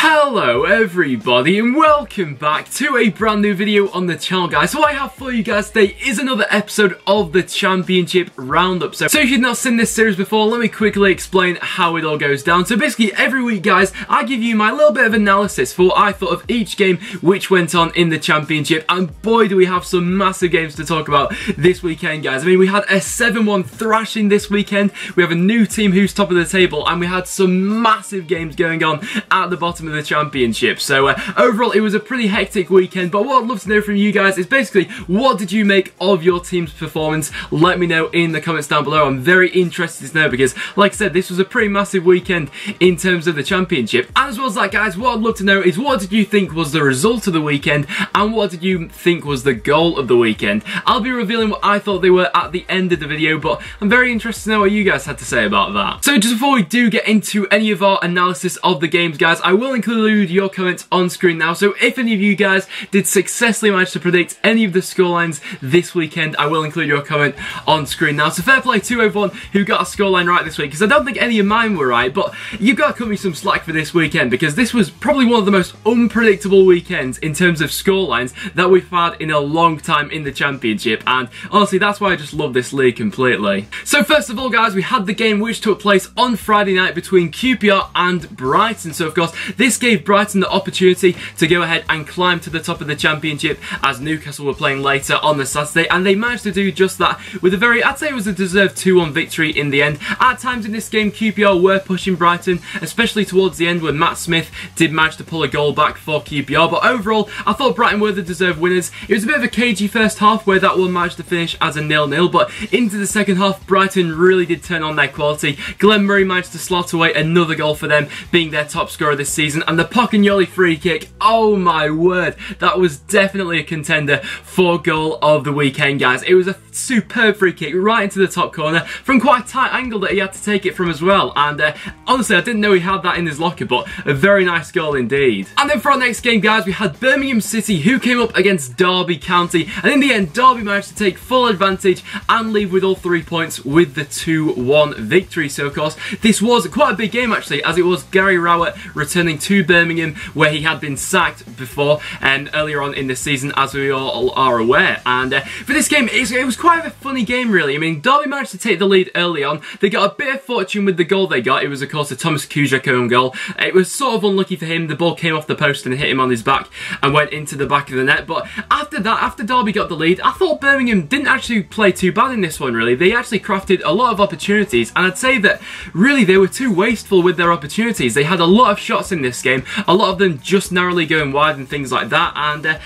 Hello everybody and welcome back to a brand new video on the channel, guys. So what I have for you guys today is another episode of the Championship Roundup. So if you've not seen this series before, let me quickly explain how it all goes down. So basically every week, guys, I give you my little bit of analysis for what I thought of each game which went on in the Championship, and boy do we have some massive games to talk about this weekend, guys. I mean, we had a 7-1 thrashing this weekend, we have a new team who's top of the table, and we had some massive games going on at the bottom of the Championship. So overall it was a pretty hectic weekend, but what I'd love to know from you guys is basically, what did you make of your team's performance? Let me know in the comments down below. I'm very interested to know because, like I said, this was a pretty massive weekend in terms of the Championship. And as well as that, guys, what I'd love to know is, what did you think was the result of the weekend, and what did you think was the goal of the weekend? I'll be revealing what I thought they were at the end of the video, but I'm very interested to know what you guys had to say about that. So just before we do get into any of our analysis of the games, guys, I will include your comments on screen now. So if any of you guys did successfully manage to predict any of the scorelines this weekend, I will include your comment on screen now. So fair play to everyone who got a scoreline right this week, because I don't think any of mine were right, but you've got to cut me some slack for this weekend, because this was probably one of the most unpredictable weekends in terms of scorelines that we've had in a long time in the Championship, and honestly that's why I just love this league completely. So first of all, guys, we had the game which took place on Friday night between QPR and Brighton. So of course this gave Brighton the opportunity to go ahead and climb to the top of the Championship, as Newcastle were playing later on the Saturday, and they managed to do just that with a very, I'd say it was a deserved 2-1 victory in the end. At times in this game QPR were pushing Brighton, especially towards the end when Matt Smith did manage to pull a goal back for QPR, but overall I thought Brighton were the deserved winners. It was a bit of a cagey first half where that one managed to finish as a 0-0, but into the second half Brighton really did turn on their quality. Glenn Murray managed to slot away another goal for them, being their top scorer this season, and the Pocagnoli free kick, oh my word, that was definitely a contender for goal of the weekend, guys. It was a superb free kick right into the top corner from quite a tight angle that he had to take it from as well, and honestly I didn't know he had that in his locker, but a very nice goal indeed. And then for our next game, guys, we had Birmingham City who came up against Derby County, and in the end Derby managed to take full advantage and leave with all 3 points with the 2-1 victory. So of course this was quite a big game actually, as it was Gary Rowett returning to Birmingham where he had been sacked before and earlier on in the season, as we all are aware. And for this game it was quite a funny game really. I mean, Derby managed to take the lead early on. They got a bit of fortune with the goal they got. It was of course a Thomas Kuszczak own goal. It was sort of unlucky for him. The ball came off the post and hit him on his back and went into the back of the net. But after that, after Derby got the lead, I thought Birmingham didn't actually play too bad in this one really. They actually crafted a lot of opportunities, and I'd say that really they were too wasteful with their opportunities. They had a lot of shots in this game, a lot of them just narrowly going wide and things like that, and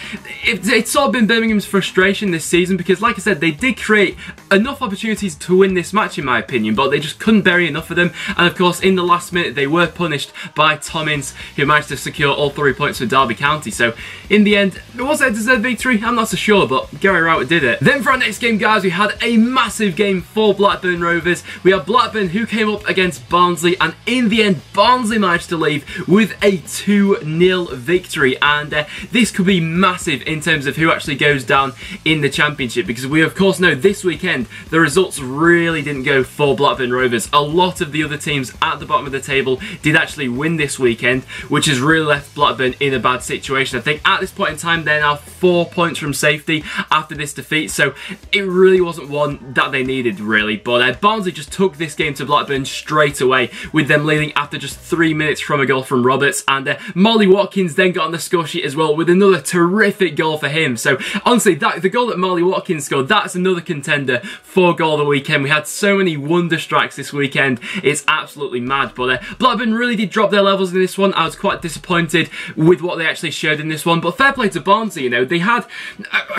it's sort of been Birmingham's frustration this season, because like I said, they did create enough opportunities to win this match in my opinion, but they just couldn't bury enough of them. And of course in the last minute they were punished by Tom Ince, who managed to secure all 3 points for Derby County. So in the end, was it a deserved victory? I'm not so sure, but Gary Rowett did it. Then for our next game, guys, we had a massive game for Blackburn Rovers. We had Blackburn who came up against Barnsley, and in the end Barnsley managed to leave with a 2-0 victory, and this could be massive in terms of who actually goes down in the Championship, because we of course know this weekend the results really didn't go for Blackburn Rovers. A lot of the other teams at the bottom of the table did actually win this weekend, which has really left Blackburn in a bad situation. I think at this point in time they're now 4 points from safety after this defeat, so it really wasn't one that they needed really. But Barnsley just took this game to Blackburn straight away, with them leading after just 3 minutes from a goal from Roberts, and Molly Watkins then got on the score sheet as well with another terrific goal for him. So honestly, the goal that Molly Watkins scored, that's another contender for goal of the weekend. We had so many wonder strikes this weekend, it's absolutely mad. But Blackburn really did drop their levels in this one. I was quite disappointed with what they actually showed in this one, but fair play to Barnsley. You know, they had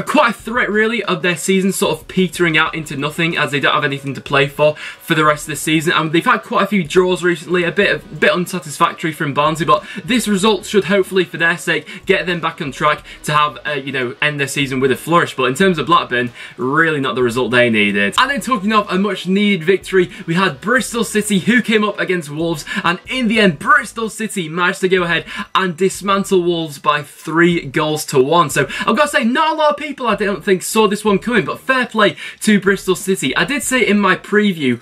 quite a threat really of their season sort of petering out into nothing, as they don't have anything to play for the rest of the season, and they've had quite a few draws recently, a bit unsatisfactory from Barnsley, but this result should hopefully for them their sake, get them back on track to have, you know, end their season with a flourish. But in terms of Blackburn, really not the result they needed. And then talking of a much needed victory, we had Bristol City, who came up against Wolves, and in the end, Bristol City managed to go ahead and dismantle Wolves by 3-1. So I've got to say, not a lot of people, I don't think, saw this one coming, but fair play to Bristol City. I did say in my preview,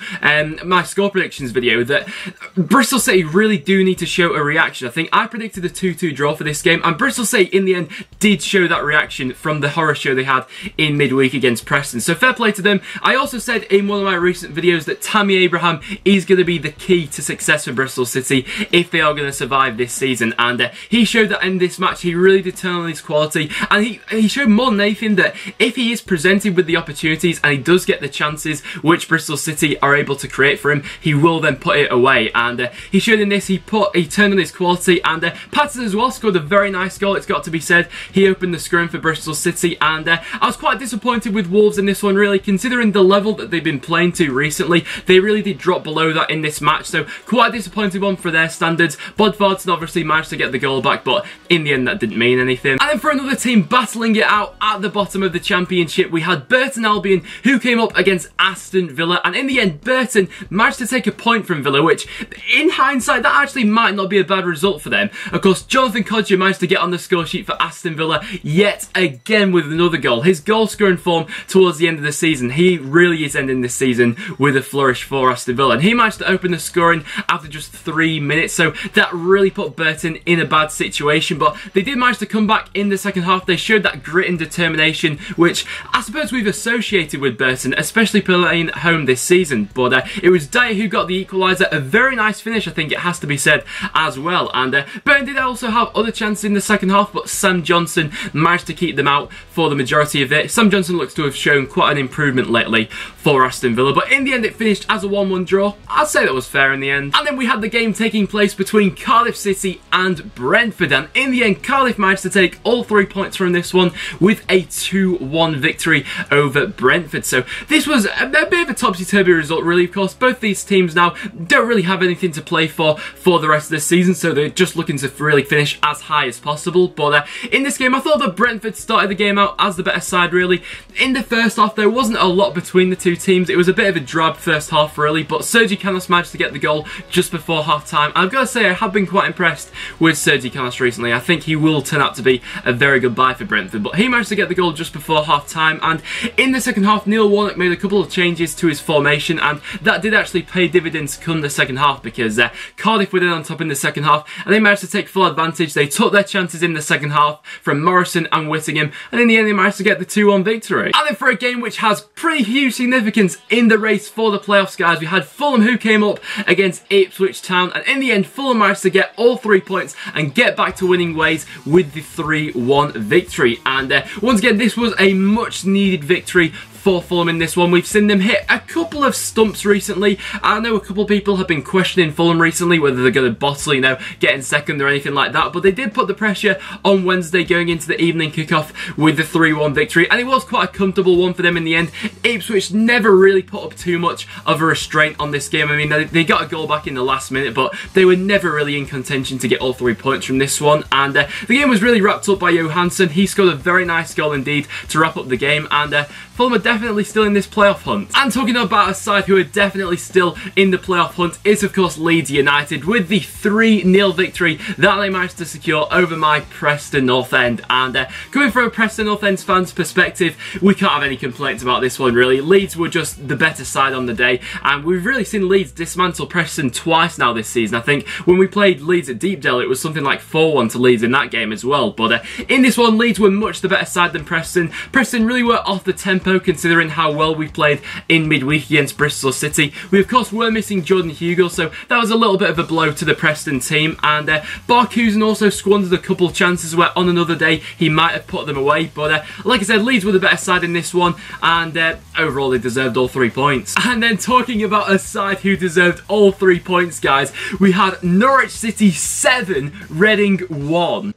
my score predictions video, that Bristol City really do need to show a reaction. I think I predicted a 2-2 draw for this game, and Bristol City in the end did show that reaction from the horror show they had in midweek against Preston. So fair play to them. I also said in one of my recent videos that Tammy Abraham is going to be the key to success for Bristol City if they are going to survive this season, and he showed that in this match. He really did turn on his quality, and he showed more than anything that if he is presented with the opportunities and he does get the chances which Bristol City are able to create for him, he will then put it away. And he showed in this, he turned on his quality, and Patterson as well scored a very nice goal, it's got to be said. He opened the scoring for Bristol City, and I was quite disappointed with Wolves in this one, really, considering the level that they've been playing to recently. They really did drop below that in this match, so quite a disappointing one for their standards. Bodvarsson obviously managed to get the goal back, but in the end that didn't mean anything. And then for another team battling it out at the bottom of the Championship, we had Burton Albion, who came up against Aston Villa, and in the end Burton managed to take a point from Villa, which in hindsight that actually might not be a bad result for them. Of course, Jonathan Kodjia managed to get on the score sheet for Aston Villa yet again with another goal. His goal scoring form towards the end of the season, he really is ending this season with a flourish for Aston Villa, and he managed to open the scoring after just 3 minutes, so that really put Burton in a bad situation. But they did manage to come back in the second half. They showed that grit and determination which I suppose we've associated with Burton, especially playing at home this season. But it was Dyer who got the equaliser, a very nice finish, I think it has to be said as well. And Burton did also have other chances in the second half, but Sam Johnson managed to keep them out for the majority of it. Sam Johnson looks to have shown quite an improvement lately for Aston Villa, but in the end it finished as a 1-1 draw. I'd say that was fair in the end. And then we had the game taking place between Cardiff City and Brentford, and in the end Cardiff managed to take all 3 points from this one with a 2-1 victory over Brentford. So this was a bit of a topsy-turvy result, really. Of course, both these teams now don't really have anything to play for the rest of the season, so they're just looking to really finish as high as possible. But in this game, I thought that Brentford started the game out as the better side, really. In the first half, there wasn't a lot between the two teams. It was a bit of a drab first half, really, but Sergi Canos managed to get the goal just before half-time. I've got to say, I have been quite impressed with Sergi Canos recently. I think he will turn out to be a very good buy for Brentford, but he managed to get the goal just before half-time. And in the second half, Neil Warnock made a couple of changes to his formation, and that did actually pay dividends come the second half, because Cardiff were then on top in the second half, and they managed to take full advantage. They took their chances in the second half from Morrison and Whittingham, and in the end they managed to get the 2-1 victory. And then for a game which has pretty huge significance in the race for the playoffs, guys, we had Fulham, who came up against Ipswich Town, and in the end Fulham managed to get all 3 points and get back to winning ways with the 3-1 victory. And once again, this was a much needed victory for Fulham in this one. We've seen them hit a couple of stumps recently. I know a couple of people have been questioning Fulham recently whether they're going to bottle, you know, getting second or anything like that, but they did put the pressure on Wednesday going into the evening kickoff with the 3-1 victory, and it was quite a comfortable one for them in the end. Ipswich never really put up too much of a restraint on this game. I mean, they got a goal back in the last minute, but they were never really in contention to get all 3 points from this one. And the game was really wrapped up by Johansson. He scored a very nice goal indeed to wrap up the game, and Fulham are definitely still in this playoff hunt. And talking about a side who are definitely still in the playoff hunt is, of course, Leeds United, with the 3-0 victory that they managed to secure over my Preston North End. And coming from a Preston North End fan's perspective, we can't have any complaints about this one, really. Leeds were just the better side on the day, and we've really seen Leeds dismantle Preston twice now this season. I think when we played Leeds at Deepdale, it was something like 4-1 to Leeds in that game as well. But in this one, Leeds were much the better side than Preston. Preston really were off the tempo, considering how well we played in midweek against Bristol City. We, of course, were missing Jordan Hugill, so that was a little bit of a blow to the Preston team. And Barkhuizen also squandered a couple of chances where on another day he might have put them away. But like I said, Leeds were the better side in this one, and overall they deserved all 3 points. And then talking about a side who deserved all 3 points, guys, we had Norwich City 7, Reading 1.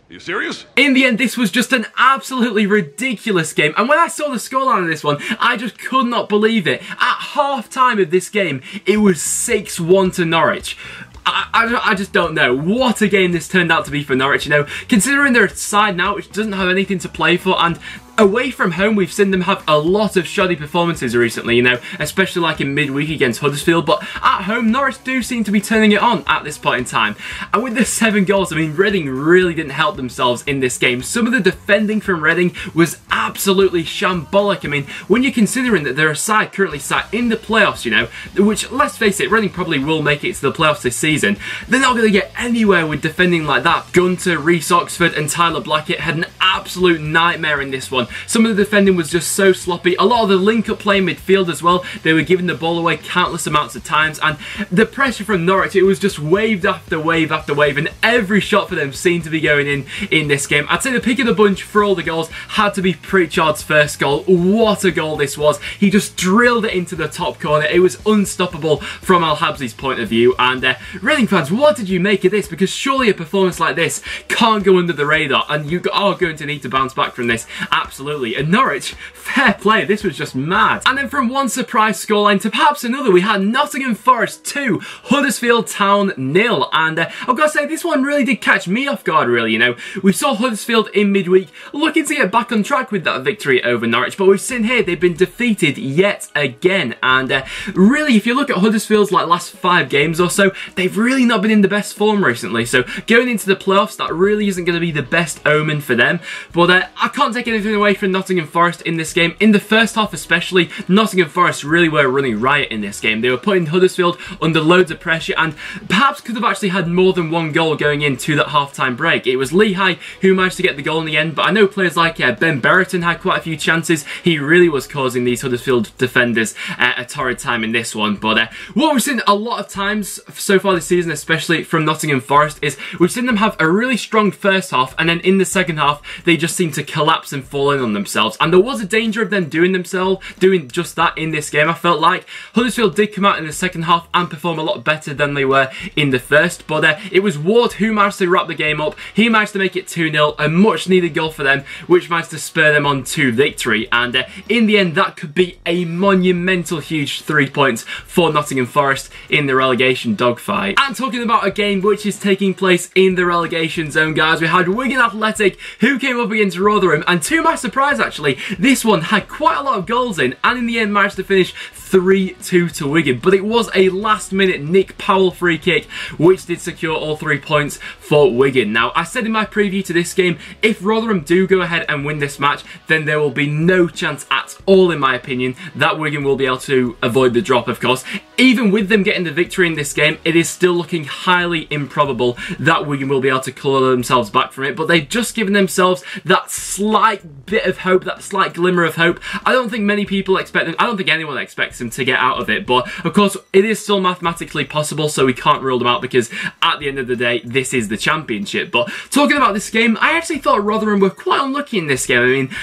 You serious? In the end, this was just an absolutely ridiculous game, and when I saw the scoreline of this one, I just could not believe it. At half-time of this game, it was 6-1 to Norwich. I just don't know what a game this turned out to be for Norwich, you know, considering they're a side now which doesn't have anything to play for, and away from home, we've seen them have a lot of shoddy performances recently, you know, especially like in midweek against Huddersfield, but at home, Norwich do seem to be turning it on at this point in time. And with the 7 goals, I mean, Reading really didn't help themselves in this game. Some of the defending from Reading was absolutely shambolic. I mean, when you're considering that they're a side currently sat in the playoffs, you know, which, let's face it, Reading probably will make it to the playoffs this season, they're not going to get anywhere with defending like that. Gunter, Reece Oxford and Tyler Blackett had an absolute nightmare in this one. Some of the defending was just so sloppy. A lot of the link-up play in midfield as well. They were giving the ball away countless amounts of times, and the pressure from Norwich, it was just wave after wave after wave, and every shot for them seemed to be going in this game. I'd say the pick of the bunch for all the goals had to be Pritchard's first goal. What a goal this was. He just drilled it into the top corner. It was unstoppable from Al Habsi's point of view, and Reading fans, what did you make of this? Because surely a performance like this can't go under the radar, and you are going to need to bounce back from this. Absolutely. And Norwich, fair play, this was just mad. And then from one surprise scoreline to perhaps another, we had Nottingham Forest 2, Huddersfield Town 0. And I've got to say, this one really did catch me off guard, really, you know. We saw Huddersfield in midweek looking to get back on track with that victory over Norwich, but we've seen here they've been defeated yet again. And really, if you look at Huddersfield's last 5 games or so, they've really not been in the best form recently. So going into the playoffs, that really isn't going to be the best omen for them. But I can't take anything away from Nottingham Forest in this game. In the first half especially, Nottingham Forest really were running riot in this game. They were putting Huddersfield under loads of pressure and perhaps could have actually had more than one goal going into that half-time break. It was Lehigh who managed to get the goal in the end, but I know players like Ben Burton had quite a few chances. He really was causing these Huddersfield defenders a torrid time in this one. But what we've seen a lot of times so far this season, especially from Nottingham Forest, is we've seen them have a really strong first half, and then in the second half they just seem to collapse and fall in on themselves. And there was a danger of them doing just that in this game. I felt like Huddersfield did come out in the second half and perform a lot better than they were in the first, but it was Ward who managed to wrap the game up. He managed to make it 2-0, a much needed goal for them, which managed to spur them on to victory. And in the end, that could be a monumental huge 3 points for Nottingham Forest in the relegation dogfight. And talking about a game which is taking place in the relegation zone, guys, we had Wigan Athletic who came up against Rotherham, and to my surprise actually, this one had quite a lot of goals in, and in the end managed to finish 3-2 to Wigan, but it was a last-minute Nick Powell free kick which did secure all 3 points for Wigan. Now, I said in my preview to this game, if Rotherham do go ahead and win this match, then there will be no chance at all, in my opinion, that Wigan will be able to avoid the drop, of course. Even with them getting the victory in this game, it is still looking highly improbable that Wigan will be able to claw themselves back from it, but they've just given themselves that slight bit of hope, that slight glimmer of hope. I don't think many people expect them, I don't think anyone expects them to get out of it, but of course it is still mathematically possible, so we can't rule them out, because at the end of the day, this is the Championship. But talking about this game, I actually thought Rotherham were quite unlucky in this game. I mean,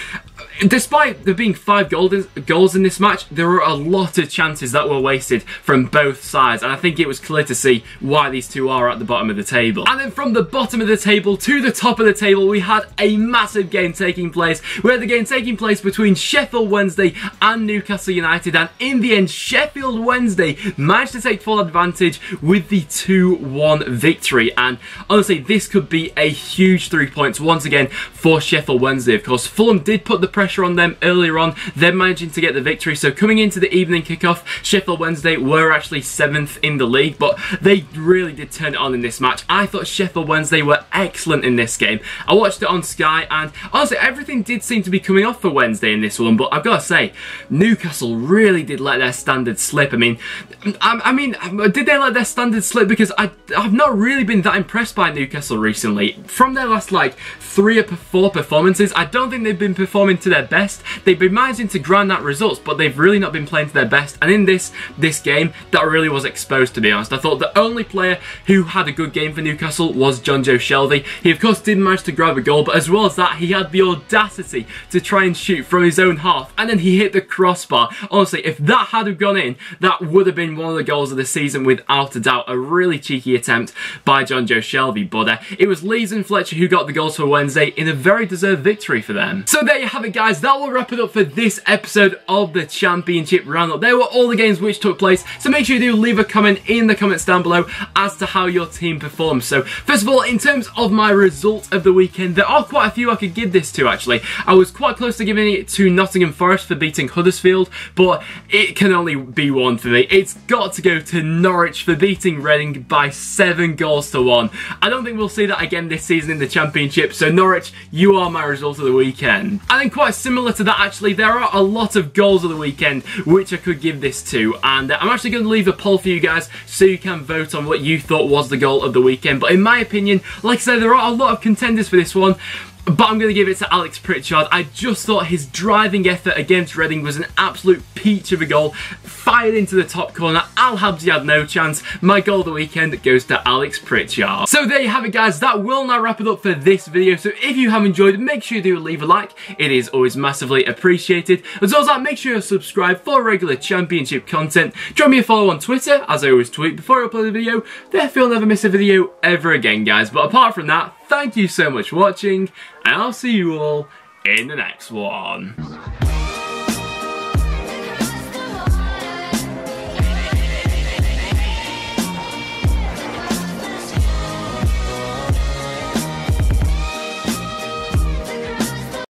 despite there being 5 goals in this match, there were a lot of chances that were wasted from both sides, and I think it was clear to see why these two are at the bottom of the table. And then from the bottom of the table to the top of the table, we had a massive game taking place. We had the game taking place between Sheffield Wednesday and Newcastle United, and in the end, Sheffield Wednesday managed to take full advantage with the 2-1 victory. And honestly, this could be a huge 3 points once again for Sheffield Wednesday. Of course, Fulham did put the pressure on them earlier on, them managing to get the victory. So coming into the evening kickoff, Sheffield Wednesday were actually 7th in the league, but they really did turn it on in this match. I thought Sheffield Wednesday were excellent in this game. I watched it on Sky, and honestly, everything did seem to be coming off for Wednesday in this one, but I've got to say, Newcastle really did let their standard slip. I mean, did they let their standard slip? Because I've not really been that impressed by Newcastle recently. From their last 3 or 4 performances, I don't think they've been performing to to their best. They've been managing to grind out results, but they've really not been playing to their best. And in this game, that really was exposed, to be honest. I thought the only player who had a good game for Newcastle was Jonjo Shelvey. He, of course, did manage to grab a goal, but as well as that, he had the audacity to try and shoot from his own half, and then he hit the crossbar. Honestly, if that had have gone in, that would have been one of the goals of the season without a doubt. A really cheeky attempt by Jonjo Shelvey, but it was Leeds and Fletcher who got the goals for Wednesday in a very deserved victory for them. So there you have it, guys. That will wrap it up for this episode of the Championship Roundup. There were all the games which took place, so make sure you do leave a comment in the comments down below as to how your team performed. So first of all, in terms of my result of the weekend, there are quite a few I could give this to, actually. I was quite close to giving it to Nottingham Forest for beating Huddersfield, but it can only be one for me. It's got to go to Norwich for beating Reading by 7 goals to 1. I don't think we'll see that again this season in the Championship, so Norwich, you are my result of the weekend. And then quite similar to that, actually, there are a lot of goals of the weekend which I could give this to, and I'm actually going to leave a poll for you guys so you can vote on what you thought was the goal of the weekend. But in my opinion, like I said, there are a lot of contenders for this one, but I'm going to give it to Alex Pritchard. I just thought his driving effort against Reading was an absolute peach of a goal. Fired into the top corner. Al Habsi had no chance. My goal of the weekend goes to Alex Pritchard. So there you have it, guys. That will now wrap it up for this video. So if you have enjoyed, make sure you do leave a like. It is always massively appreciated. As well as that, make sure you subscribe for regular Championship content. Drop me a follow on Twitter, as I always tweet before I upload a video. Therefore, you'll never miss a video ever again, guys. But apart from that, thank you so much for watching, and I'll see you all in the next one.